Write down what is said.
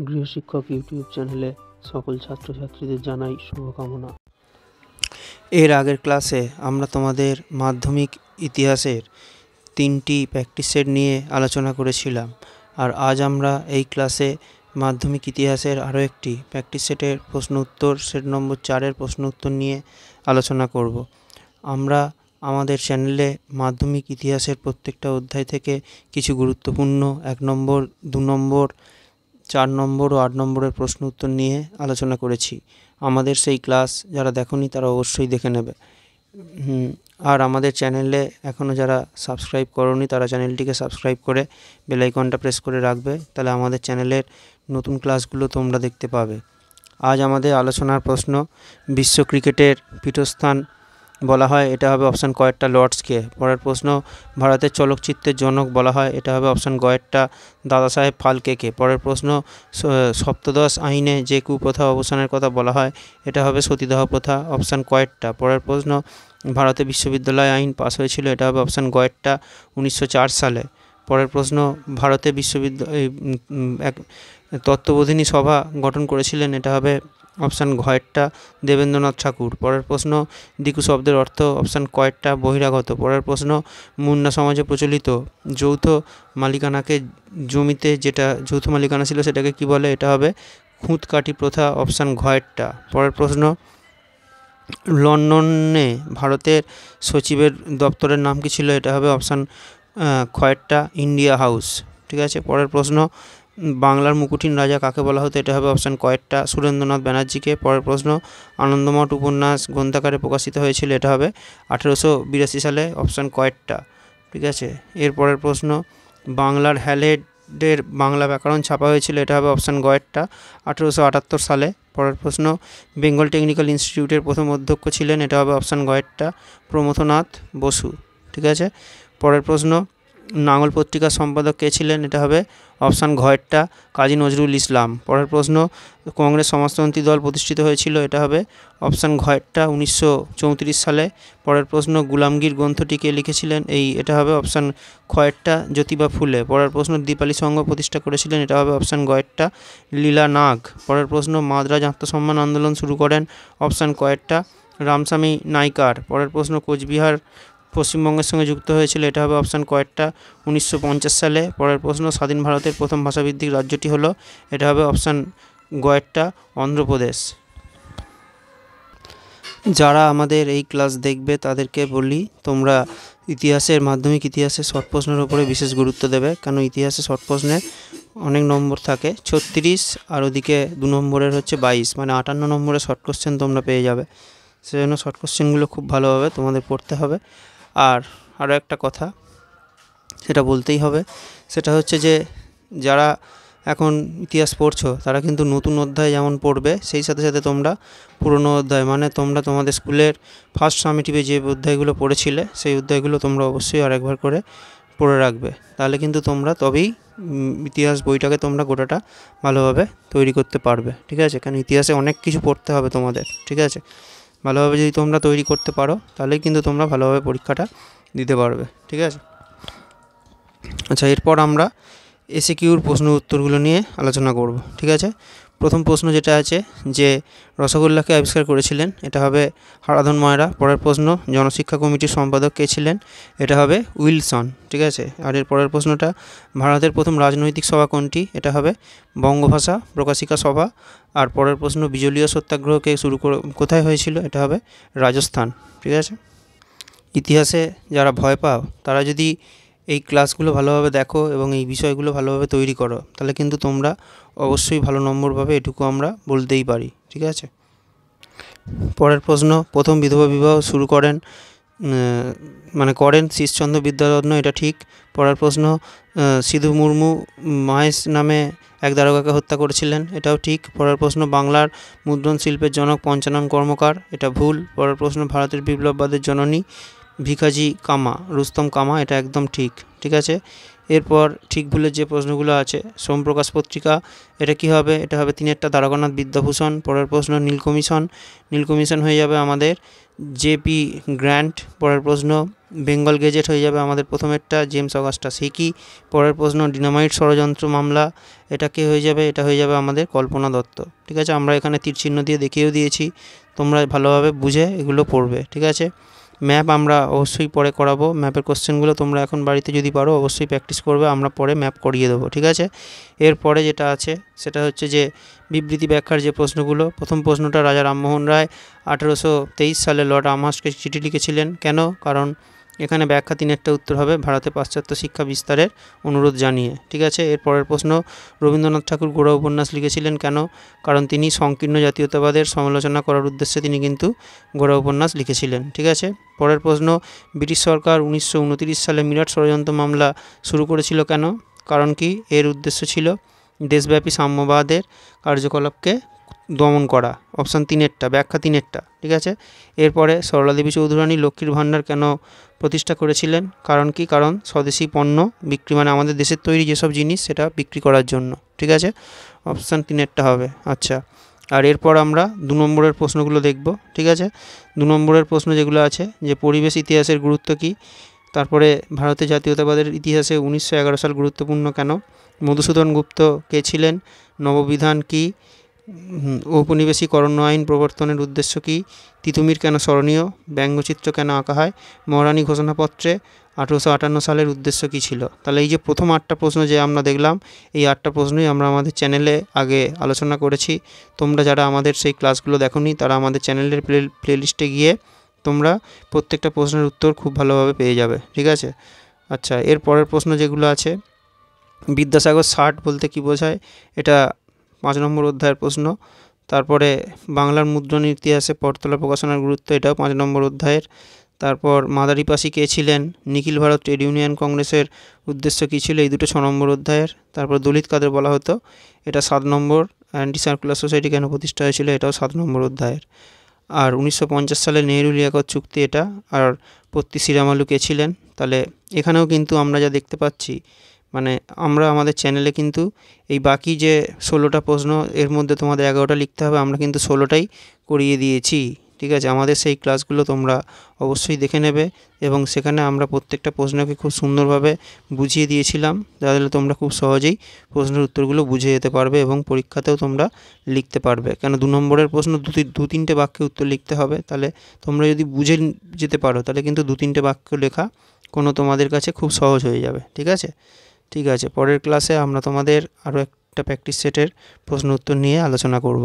গৃহশিক্ষক YouTube চ্যানেলে সকল ছাত্রছাত্রীদের জানাই শুভকামনা। এর আগের ক্লাসে আমরা তোমাদের মাধ্যমিক ইতিহাসের 3টি প্র্যাকটিস সেট নিয়ে আলোচনা করেছিলাম, আর আজ আমরা এই ক্লাসে মাধ্যমিক ইতিহাসের আরও একটি প্র্যাকটিস সেটের প্রশ্ন উত্তর সেট নম্বর 4-এর প্রশ্ন উত্তর নিয়ে আলোচনা করব। আমরা আমাদের চ্যানেলে মাধ্যমিক ইতিহাসের প্রত্যেকটা অধ্যায় থেকে কিছু গুরুত্বপূর্ণ 1 নম্বর, 2 নম্বর, 4 নম্বর ও 8 নম্বরের প্রশ্ন উত্তর নিয়ে আলোচনা করেছি। আমাদের সেই ক্লাস যারা দেখোনি তারা অবশ্যই দেখে নেবে। আর আমাদের চ্যানেলে এখনও যারা সাবস্ক্রাইব করোনি তারা চ্যানেলটিকে সাবস্ক্রাইব করে বেল আইকনটা প্রেস করে রাখবে, তাহলে আমাদের চ্যানেলের নতুন ক্লাসগুলো তোমরা দেখতে পাবে। আজ আমাদের আলোচনার প্রশ্ন, বিশ্ব ক্রিকেটের পীঠস্থান বলা হয়, এটা হবে অপশান কয়েকটা লর্ডসকে। পরের প্রশ্ন, ভারতের চলচ্চিত্রের জনক বলা হয়, এটা হবে অপশান কয়েকটা দাদা সাহেব ফালকেকে। পরের প্রশ্ন, সপ্তদশ আইনে যে কুপ্রথা অবসানের কথা বলা হয়, এটা হবে সতীদাহ প্রথা, অপশান কয়েকটা। পরের প্রশ্ন, ভারতে বিশ্ববিদ্যালয় আইন পাস হয়েছিল, এটা হবে অপশান কয়েকটা 1904 সালে। পরের প্রশ্ন, ভারতে এক তত্ত্ববোধিনী সভা গঠন করেছিলেন, এটা হবে অপশান ঘয়েরটা দেবেন্দ্রনাথ ঠাকুর। পরের প্রশ্ন, দিকু শব্দের অর্থ, অপশান কয়েকটা বহিরাগত। পরের প্রশ্ন, মুন্ডা সমাজে প্রচলিত যৌথ মালিকানাকে, জমিতে যেটা যৌথ মালিকানা ছিল সেটাকে কি বলে, এটা হবে খুঁতকাটি প্রথা, অপশান ঘয়েরটা। পরের প্রশ্ন, লন্ডনে ভারতের সচিবের দপ্তরের নাম কি ছিল, এটা হবে অপশান খয়েরটা ইন্ডিয়া হাউস। ঠিক আছে। পরের প্রশ্ন, বাংলার মুকুটহীন রাজা কাকে বলা হতো, এটা হবে অপশান কয়েকটা সুরেন্দ্রনাথ ব্যানার্জিকে। পরের প্রশ্ন, আনন্দমঠ উপন্যাস গ্রন্থাকারে প্রকাশিত হয়েছিল, এটা হবে 1882 সালে, অপশান কয়েকটা। ঠিক আছে। এর পরের প্রশ্ন, বাংলার হ্যালেডের বাংলা ব্যাকরণ ছাপা হয়েছিল, এটা হবে অপশান গয়েরটা 1878 সালে। পরের প্রশ্ন, বেঙ্গল টেকনিক্যাল ইনস্টিটিউটের প্রথম অধ্যক্ষ ছিলেন, এটা হবে অপশান গয়েরটা প্রমথনাথ বসু। ঠিক আছে। পরের প্রশ্ন, নাঙ্গল পত্রিকার সম্পাদক কে ছিলেন, এটা হবে অপশান ঘয়েরটা কাজী নজরুল ইসলাম। পরের প্রশ্ন, কংগ্রেস সমাজতন্ত্রী দল প্রতিষ্ঠিত হয়েছিল, এটা হবে অপশান ঘয়েরটা 1934 সালে। পরের প্রশ্ন, গুলামগীর গ্রন্থটি কে লিখেছিলেন, এটা হবে অপশান খয়েরটা জ্যোতিবা ফুলে। পরের প্রশ্ন, দীপালি সংঘ প্রতিষ্ঠা করেছিলেন, এটা হবে অপশান গয়েরটা লীলা নাগ। পরের প্রশ্ন, মাদ্রাজ আত্মসম্মান আন্দোলন শুরু করেন, অপশান কয়েরটা রামস্বামী নাইকার। পরের প্রশ্ন, কোচবিহার পশ্চিমবঙ্গের সঙ্গে যুক্ত হয়েছিল, এটা হবে অপশান কয়েকটা 1950 সালে। পরের প্রশ্ন, স্বাধীন ভারতের প্রথম ভাষাভিত্তিক রাজ্যটি হলো, এটা হবে অপশান গয়েরটা অন্ধ্রপ্রদেশ। যারা আমাদের এই ক্লাস দেখবে তাদেরকে বলি, তোমরা মাধ্যমিক ইতিহাসের শর্ট প্রশ্নের উপরে বিশেষ গুরুত্ব দেবে, কারণ ইতিহাসে শর্ট প্রশ্নে অনেক নম্বর থাকে 36, আর ওদিকে 2 নম্বরের হচ্ছে 22, মানে 58 নম্বরের শর্ট কোশ্চেন তোমরা পেয়ে যাবে। সেজন্য শর্ট কোশ্চেনগুলো খুব ভালোভাবে তোমাদের পড়তে হবে। আর আরও একটা কথা সেটা বলতেই হবে, সেটা হচ্ছে যে যারা এখন ইতিহাস পড়ছো তারা কিন্তু নতুন অধ্যায় যেমন পড়বে, সেই সাথে সাথে তোমরা পুরনো অধ্যায়, মানে তোমরা তোমাদের স্কুলের ফার্স্ট সামেটিভে যে অধ্যায়গুলো পড়েছিলে সেই অধ্যায়গুলো তোমরা অবশ্যই আরেকবার করে পড়ে রাখবে, তাহলে কিন্তু তোমরা তবেই ইতিহাস বইটাকে তোমরা গোটাটা ভালোভাবে তৈরি করতে পারবে। ঠিক আছে। কারণ ইতিহাসে অনেক কিছু পড়তে হবে তোমাদের। ঠিক আছে। ভালোভাবে যদি তোমরা তৈরি করতে পারো তাহলেই কিন্তু তোমরা ভালোভাবে পরীক্ষাটা দিতে পারবে। ঠিক আছে। আচ্ছা, এরপর আমরা এসিকিউর প্রশ্ন উত্তরগুলো নিয়ে আলোচনা করব। ঠিক আছে। প্রথম প্রশ্ন যেটা আছে, যে রসগোল্লাকে আবিষ্কার করেছিলেন, এটা হবে হারাধন ময়রা। পরের প্রশ্ন, জনশিক্ষা কমিটির সম্পাদক কে ছিলেন, এটা হবে উইলসন। ঠিক আছে। আর এর পরের প্রশ্নটা, ভারতের প্রথম রাজনৈতিক সভা কোনটি, এটা হবে বঙ্গভাষা প্রকাশিকা সভা। আর পরের প্রশ্ন, বিজলীয় সত্যাগ্রহকে কোথায় হয়েছিল, এটা হবে রাজস্থান। ঠিক আছে। ইতিহাসে যারা ভয় পাও তারা যদি এই ক্লাসগুলো ভালোভাবে দেখো এবং এই বিষয়গুলো ভালোভাবে তৈরি করো, তাহলে কিন্তু তোমরা অবশ্যই ভালো নম্বর পাবে, এটুকু আমরা বলতেই পারি। ঠিক আছে। পরের প্রশ্ন, প্রথম বিধবা বিবাহ শুরু করেন শীষচন্দ্র বিদ্যারত্ন, এটা ঠিক। পরের প্রশ্ন, সিধু মুর্মু মহেশ নামে এক দারোগাকে হত্যা করেছিলেন, এটাও ঠিক। পরের প্রশ্ন, বাংলার মুদ্রণ শিল্পের জনক পঞ্চানন কর্মকার, এটা ভুল। পরের প্রশ্ন, ভারতের বিপ্লববাদের জননী ভিখাজি কামা, রুস্তম কামা, এটা একদম ঠিক। ঠিক আছে। এরপর ঠিক ভুলের যে প্রশ্নগুলো আছে, সোমপ্রকাশ পত্রিকা, এটা কি হবে, এটা হবে 3টা দ্বারকানাথ বিদ্যাভূষণ। পরের প্রশ্ন, নীল কমিশন হয়ে যাবে আমাদের জেপি গ্র্যান্ট। পরের প্রশ্ন, বেঙ্গল গেজেট হয়ে যাবে আমাদের প্রথমেরটা জেমস অগাস্টাস হিকি। পরের প্রশ্ন ডিনামাইট ষড়যন্ত্র মামলা, এটা কে হয়ে যাবে? এটা হয়ে যাবে আমাদের কল্পনা দত্ত। ঠিক আছে, আমরা এখানে তীর চিহ্ন দিয়ে দেখিয়েও দিয়েছি, তোমরা ভালোভাবে বুঝে এগুলো পড়বে। ঠিক আছে, ম্যাপ আমরা অবশ্যই পরে করাবো। ম্যাপের কোশ্চেনগুলো তোমরা এখন বাড়িতে যদি পারো অবশ্যই প্র্যাকটিস করবে, আমরা পরে ম্যাপ করিয়ে দেবো। ঠিক আছে, এরপরে যেটা আছে সেটা হচ্ছে যে বিবৃতি ব্যাখ্যার যে প্রশ্নগুলো। প্রথম প্রশ্নটা, রাজা রামমোহন রায় 1823 সালে লর্ড আমহার্স্টকে চিঠি লিখেছিলেন কেন? কারণ এখানে ব্যাখ্যা 3-টা উত্তর হবে, ভারতে পাশ্চাত্য শিক্ষা বিস্তারের অনুরোধ জানিয়ে। ঠিক আছে, এর পরের প্রশ্ন, রবীন্দ্রনাথ ঠাকুর গোড়া উপন্যাস লিখেছিলেন কেন? কারণ তিনি সংকীর্ণ জাতীয়তাবাদের সমালোচনা করার উদ্দেশ্যে তিনি কিন্তু গোড়া উপন্যাস লিখেছিলেন। ঠিক আছে, পরের প্রশ্ন, ব্রিটিশ সরকার 1929 সালে মিরাট ষড়যন্ত্র মামলা শুরু করেছিল কেন? কারণ কি? এর উদ্দেশ্য ছিল দেশব্যাপী সাম্যবাদের কার্যকলাপকে দমন করা। অপশান 3-টা, ব্যাখ্যা 3-টা। ঠিক আছে, এরপরে সরলা দেবী চৌধুরানী লক্ষ্মীর ভাণ্ডার কেন প্রতিষ্ঠা করেছিলেন? কারণ কি? কারণ স্বদেশি পণ্য বিক্রি, মানে আমাদের দেশের তৈরি যেসব জিনিস সেটা বিক্রি করার জন্য। ঠিক আছে, অপশান 3-টা হবে। আচ্ছা, আর এরপর আমরা 2 নম্বরের প্রশ্নগুলো দেখব। ঠিক আছে, 2 নম্বরের প্রশ্ন যেগুলো আছে, যে পরিবেশ ইতিহাসের গুরুত্ব কী, তারপরে ভারতের জাতীয়তাবাদের ইতিহাসে 1911 সাল গুরুত্বপূর্ণ কেন, মধুসূদন গুপ্ত কে ছিলেন, নববিধান কী, ঔপনিবেশিকরণ আইন প্রবর্তনের উদ্দেশ্য কী, তিতুমির কেন স্মরণীয়, ব্যঙ্গচিত্র কেন আঁকা হয়, মহারানী ঘোষণাপত্রে 1858 সালের উদ্দেশ্য কী ছিল। তাহলে এই যে প্রথম 8টা প্রশ্ন যে আমরা দেখলাম, এই 8টা প্রশ্নই আমরা আমাদের চ্যানেলে আগে আলোচনা করেছি। তোমরা যারা আমাদের সেই ক্লাসগুলো দেখোনি তারা আমাদের চ্যানেলের প্লেলিস্টে গিয়ে তোমরা প্রত্যেকটা প্রশ্নের উত্তর খুব ভালোভাবে পেয়ে যাবে। ঠিক আছে, আচ্ছা, এর পরের প্রশ্ন যেগুলো আছে, বিদ্যাসাগর ষাট বলতে কী বোঝায়, এটা 5 নম্বর অধ্যায়ের প্রশ্ন। তারপরে বাংলার মুদ্রণ ইতিহাসে পটতলা প্রকাশনার গুরুত্ব, এটাও 5 নম্বর অধ্যায়ের। তারপর মাদারিপাসি কে ছিলেন, নিখিল ভারত ট্রেড ইউনিয়ন কংগ্রেসের উদ্দেশ্য কী ছিল, এই দুটো 6 নম্বর অধ্যায়ের। তারপর দলিত কাদের বলা হতো, এটা 7 নম্বর। অ্যান্টি সার্কুলার সোসাইটি কেন প্রতিষ্ঠা হয়েছিল, এটাও 7 নম্বর অধ্যায়ের। আর 1950 সালে নেহেরু লিয়াকত চুক্তি, এটা। আর পত্তি শ্রীরামালু কে ছিলেন। তাহলে এখানেও কিন্তু আমরা যা দেখতে পাচ্ছি, মানে আমরা আমাদের চ্যানেলে কিন্তু এই বাকি যে 16টা প্রশ্ন, এর মধ্যে তোমাদের 11টা লিখতে হবে, আমরা কিন্তু 16টাই করিয়ে দিয়েছি। ঠিক আছে, আমাদের সেই ক্লাসগুলো তোমরা অবশ্যই দেখে নেবে, এবং সেখানে আমরা প্রত্যেকটা প্রশ্নকে খুব সুন্দরভাবে বুঝিয়ে দিয়েছিলাম, যাতে তোমরা খুব সহজেই প্রশ্নের উত্তরগুলো বুঝে যেতে পারবে এবং পরীক্ষাতেও তোমরা লিখতে পারবে। কেন 2 নম্বরের প্রশ্ন 2-3টে বাক্যে উত্তর লিখতে হবে, তাহলে তোমরা যদি বুঝে যেতে পারো তাহলে কিন্তু 2-3টে বাক্য লেখা কোনো তোমাদের কাছে খুব সহজ হয়ে যাবে। ঠিক আছে, ঠিক আছে, পরের ক্লাসে আমরা তোমাদের আরও একটা প্র্যাকটিস সেটের প্রশ্ন উত্তর নিয়ে আলোচনা করব।